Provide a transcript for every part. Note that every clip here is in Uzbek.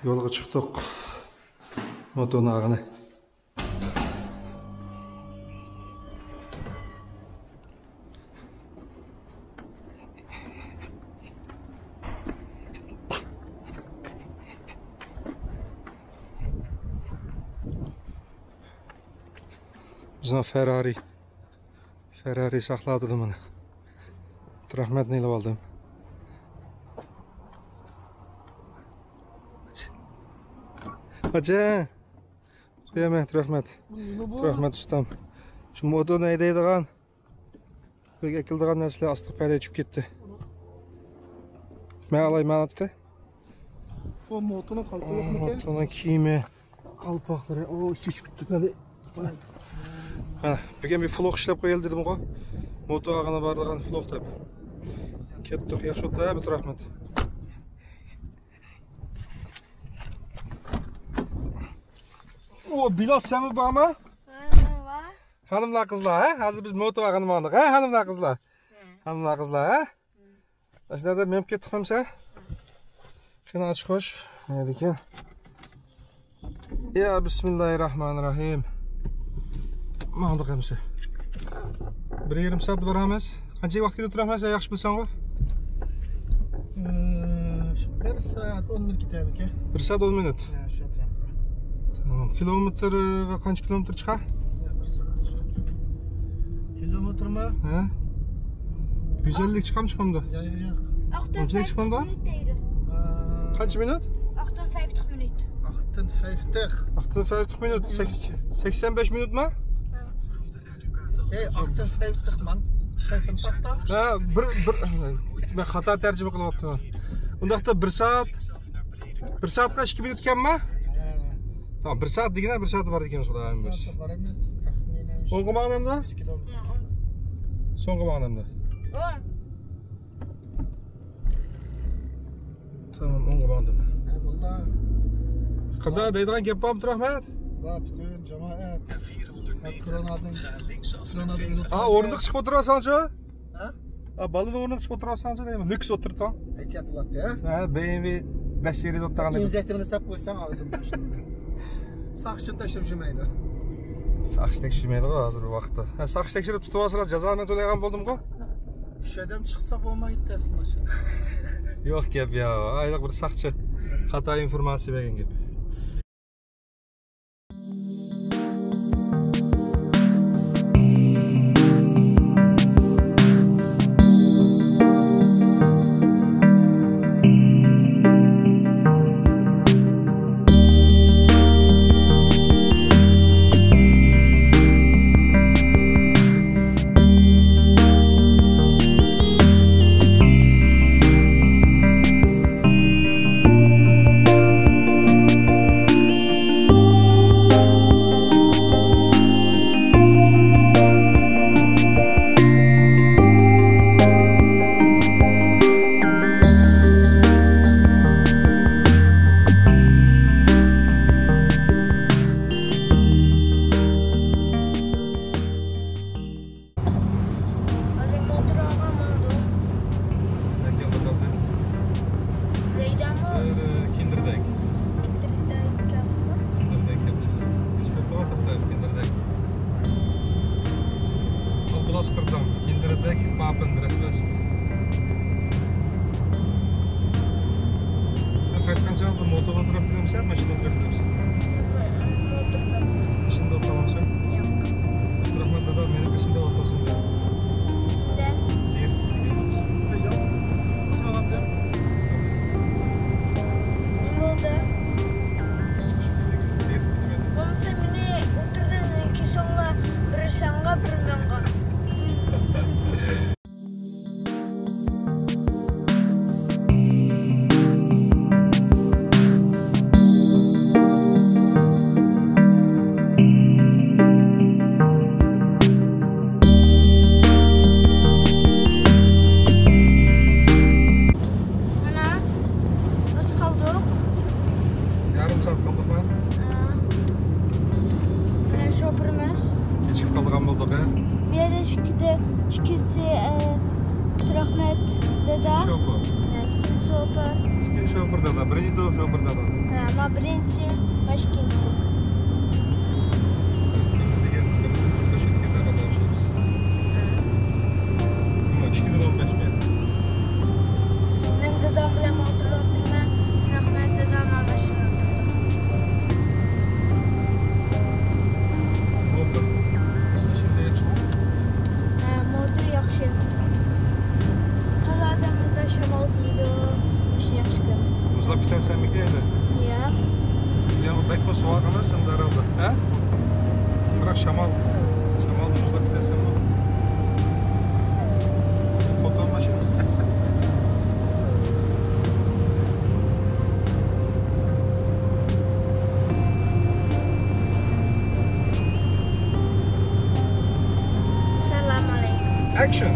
Yo'lga chiqdik. Motonag'ini. Bizning Ferrari saqladi mana. Rahmatni ilib oldim. Acha. Rahmat. Rahmat ustam. Shu motor ne deydigan? Birga qildigan narsalar asli payda chiqib ketdi. Men alaymanatda. O motorning qalpoq yo'qmi? Motorning kiyimi, qalpoqlari, o ichi chiqibdi. Ha, bugun bir vlog ishlab qo'yildi dedim-ku. Motor ag'ini barlig'ini vlog deb. Ketdik, yaxshi o'tdi, rahmat. O Bilal sen mi bağma? Var. Hanımlar kızlar ha? Hazır biz motor ag'ini mandık ha? Hanımlar kızlar. Hanımlar kızlar ha? Aslında men ketdik hamsa. Qani aç xo'sh. Nima ekan? Ya bismillahirrahmanirrahim. Mandık hamsa. 1,5 saat boramiz. Qancha vaqtga o'tiramiz, yaxshi bilsang-ku? 1 saat 10 minut ketadi aka. 1 saat 10 minut. Ha, shu atrofda. Tamam. Kilometrga qancha kilometr chiqar? 1 saat. Kilometrmi? Ha? 150 chiqamdi. Yo'q. 58 minut deydi. Qancha minut? 58 minut. 58. 58 minut. 85 minut mu? 58 man. 58. Ha, ben xato tarjima qilyapman. Undaqda 1 soatga 2 minut ekanmi? Tamam, 1 soat degina 1 soat bor ekan xudoyim biz. Boramiz taxminan. So'nggi ma'nomda? 1 kilometr. So'nggi ma'nomda. Tamam, o'nggi ma'nomda. Vallahi. Qada deydigan gap bormi, rahmat? Va bütün jamoat. Ha, o'rindiq chiqib o'tirasan-chi? Ha? Ha, balon o'rindiq chiqib o'tirasan-chi deyman. Nuks o'tirdi. Aytayapti, ha? Ha, BMW 5 seriyada o'tirgan. Imzaklarni sap qo'ysam og'zimda shunda. Saqchib tashlab yurmaydi. Saqch tekshirmaydi hozir bu vaqtda. Ha, saqch tekshirib tutib olsalar jazoni to'lagan bo'ldim-ku. O'shadan chiqsa bo'lmaydi aslida. Yo'q gap ya. Ayliq bir saqchi xato informatsiya bergan gap. Amsterdam, Kinderdijk, Papendrecht West. Sen qaytqancha motor o'tirib ketamisan, mashina o'tirib ketamisan? Motorda. Mashinada o'tiramansan? Yo'q. Rahmat dada, meni qishimda o'tasan. Da. Zir. Yo'q. Osmonda. Yo'lda. Bo'lmasa meni o'tirdan keyin so'ngra bir sanga bir menga. Yarım saat kaldık mı? Mana şoförümüz. Keçip kaldıgan bulduk ha? Bir yere ikisi rahmet dede. Şoför. İkisi şoför. İki şoför Şoförde de. Birinci de şoförde de. Ama birinci, başkinci. Sen şimdi gelin. Beşik gibi kadar başlayız. Ama 2:15 mi? Ben dedem bilen oturup ben Rahmet dedemle başına oturdum. Oldu. Şimdi yakışık. Motor yaxşı. Talarda şamal deydi. Bir şey yaxşı görünüyor. Muzlab gidersen mi geldi? Ya. Ya bekle soğuk alırsın herhalde. He? Bırak şamal. Şamal muzlab gidersen mi? Fotoğraf maşını. Selamünaleyküm. Action.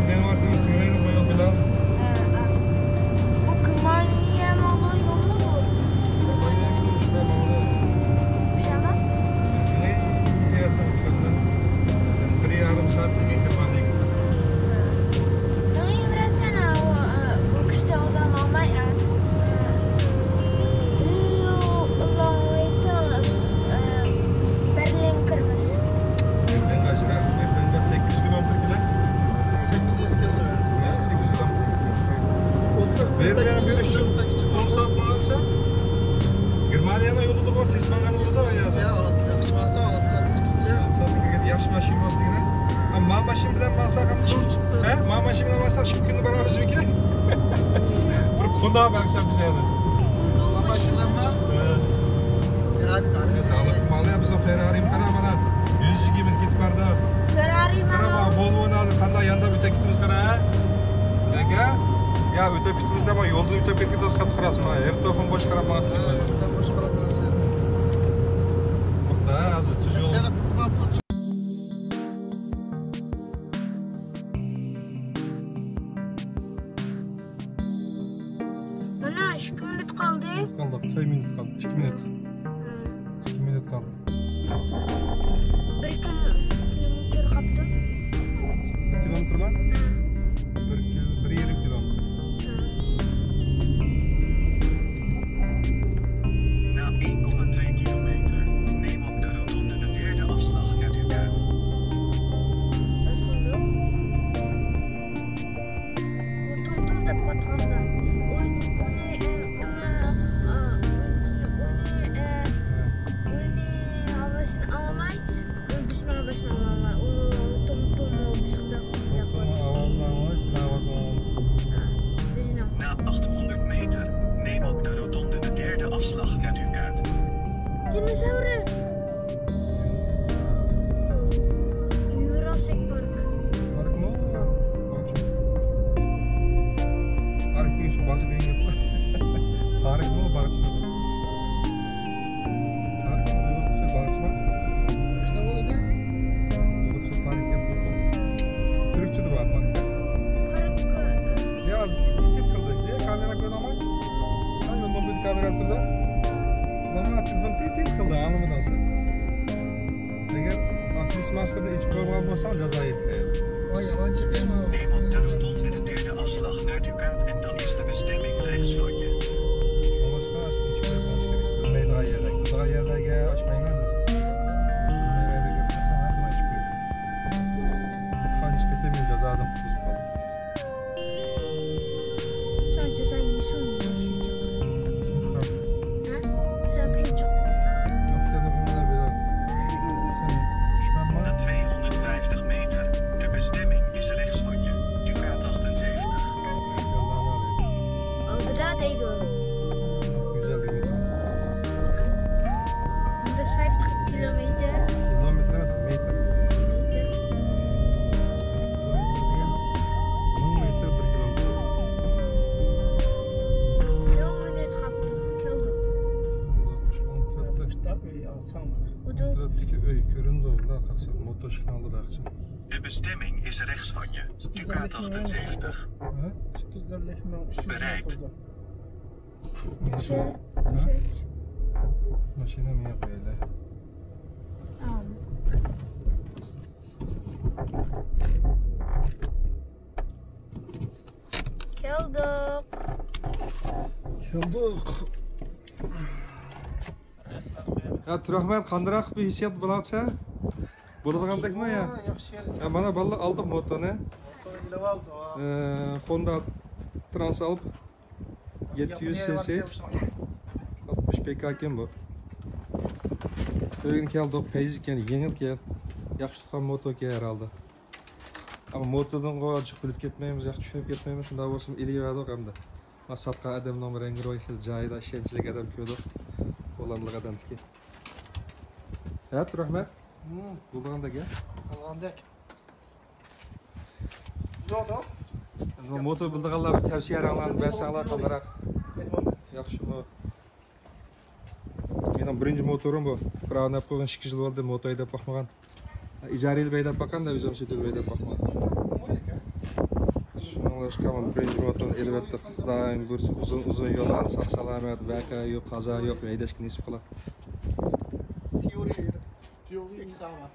Benim vaktimiz tüymeyi koyuyor Bilal. Bu kımaniye malı yolu mu? Bayağı gitmiş be bana. Uşama? Ne diyorsun şurada? Bir yarım saat dediğin kırmadık. Ne imresene bu kışta adam almay. Allah etsin. Berlin kırmızı. Evden kaçıra. Evden kaç 800 kilometre giden. 800 kilo. Ya 800 kilometre. Bizden Bir yürüyüş için 10 saat mi yapsa? Germanya'na yolu da bu. Tismana'na yolu da var ya. Yakışmasa 6 saat gitse. Saatlik gidip yaş maşin var yine. Ama ma maşin bilen masak hem he? Ma maşin bilen masak şu günü beraber bizimkine. Bir konağa baksan bize yani. Başlama. Ne sağlık malı ya bize Ferrari'm kara bana. 120 git barda. Ferrari Kara malı. bana Volvo'nu aldı. Kanda yanında öte gittiniz kara ha. Peki. Ya öte bittiniz de ama yolda öte bir gidiyoruz kat kırasın ha. Her tarafın boş kara bana tutmaz. Boş bırakmasın. Bak da hazır tüz yol. Sen buradan pul. Bana 2 minut kaldı. Kaldı. 2 minut kaldı. 2 minut. 2 minut kaldı. 1 kilometre kaptı. 1 kilometre var. 1 yarım kilometre. Na 1,2 kilometer neem op de rotonde de derde afslag naar Ducaat. Na 800 meter neem op de rotonde de derde afslag naar Ducaat. Dinosaurus. Jurassic Park. Park mı? Park. Park değil şu bahçe değil yapma. Park mı? Bahçe mi? Park mı? Yoksa bahçe mi? İşte oldu. Yoksa park yapma. Türkçe de var park. Ya git kıldı. Ziya kamera koyamay. Sen yoldan bir kamera attı. Ama atıldım tek kıldı anlamadan sen. Eğer Atlis Master'da hiç program olsan ceza yetti. O yabancı değil mi? Neem op de rotonde de derde afslag naar Ducaat en dan is de bestemming rechts van je. Başka hiç böyle konuşuyoruz. Daha yerde. Daha yerde gel açmayın lan. Meyvede götürsen her zaman çıkıyor. Kaç ketemin cezadan tutup kaldı. Sadece sen yeşil mi yaşayacak? Ha. Ha? Sen kıyacak. Yok telefonuna biraz. Sen düşman Na var. 250 meter, de bestemming is rechts van je. Ducaat 78. Allah'ım var ya. Aldı da değil o. Çok güzel değil mi? 150 kilometre. Kilometre nasıl? Metre. Kilometre 1 kilometre. 10 minut kaptı. Kaldı. Tabii alsam bana. O da Traptaki öy köründü orada kalksa motor çıkmalı da akşam. De bestemming is rechts van je. Ducaat 78. Ha? 250 Bereid. şey. Maşine mi yapıyor öyle? Tamam. Geldik. Geldik. Ya Turahmet qandayroq bir hissiyat bo'ladsa? Bo'ladiganidekmi ya? Yaxshi yarasa. Ya mana balla aldım motoni. Bilib oldi. Honda Transalp 700 cc 60 pk ekan bu. Bugün keldik, payiz ekan, yengil ekan. Yaxshi tutgan moto ekan herhalde. Ama motodan qo'yib bilib ketmaymiz, yaxshi tushunib ketmaymiz. Shunda bo'lsa eliyverdik hamda. Masatqa adam nomeri Engroy xil joyida ishonchli adam ko'rdik. Bo'lamliq adam ekan. Ha, Turahmet. Bo'lganda gap. Algandek. Zo'rdoq. Moto bildiganlar bir tavsiyalarni bersanlar qandaroq? Yaxshimi? Mening birinchi motorim bu. Pravnab qo'ygan 2 yil bo'ldi, moto haydab boqmagan. Ijariy haydab boqqanda o'zim sotib haydab boqmadim. Shunga chiqaman birinchi motorni elbette doim bursa uzun yo'llarni sog' salomat, vaka yo'q, qazo yo'q, haydashga nasib qiladi. Teoriya eksama.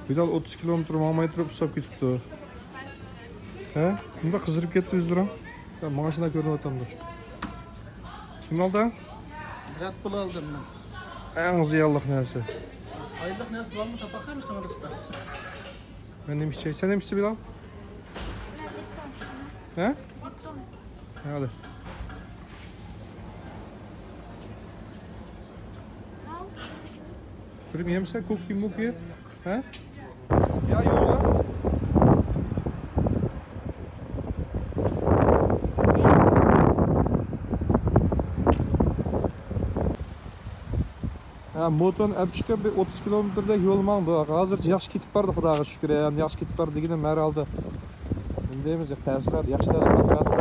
Bilal 30 kilometre mamaya turib usab ketibdi. Ha? Bunda qizirib ketdi o'zdiram. Ya mashina ko'rinib o'tamdi. Kim oldi? Red Bull oldim men. Eng ziyonli narsa. Oylik narsa bormi topaqamsan orasida? Men nima sen nima Bilal? Ha? Hadi. Birim yemse kokuyu mukuyu. Ha? Ya yo'q. Ha, moton apchika bir 30 kilometrda yo'l mangdi. Hozircha yaxshi ketib bordi, Xudoga shukr. Ham yaxshi ketib bordi deganim herhalde. Deymiz, ta'sirlar, yaxshi ta'sirlar beradi.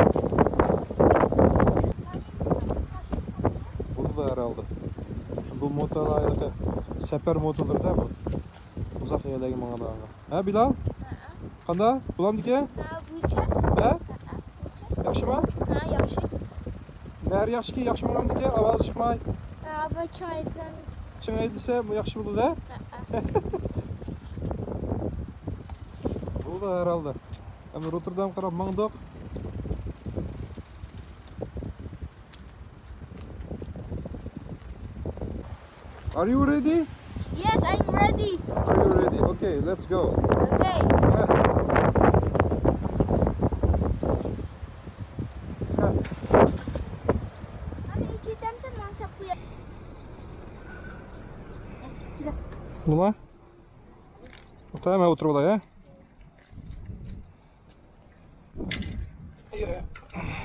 Burada herhalde. Bu motorlarga safar motorlarda bu. Uzaq yerlarga mangadigan. Ha, Bilal? Qanday? Bulandiki? Ha, buncha. Ha? Yaxshimi? Ha, yaxshi. Bari yaxshiki, yaxshi mangandiki, ovoz chiqmay. Ha, bu choydan. Chingay desa, bu yaxshi bo'ldi-da. Bo'ldi herhalde. Ama Rotterdam qarab mangdoq. Are you ready? Yes, I'm ready. Are you ready? Okay, let's go. Okay. Nima? O'tayman o'tirib olay,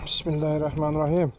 Bismillahirrahmanirrahim.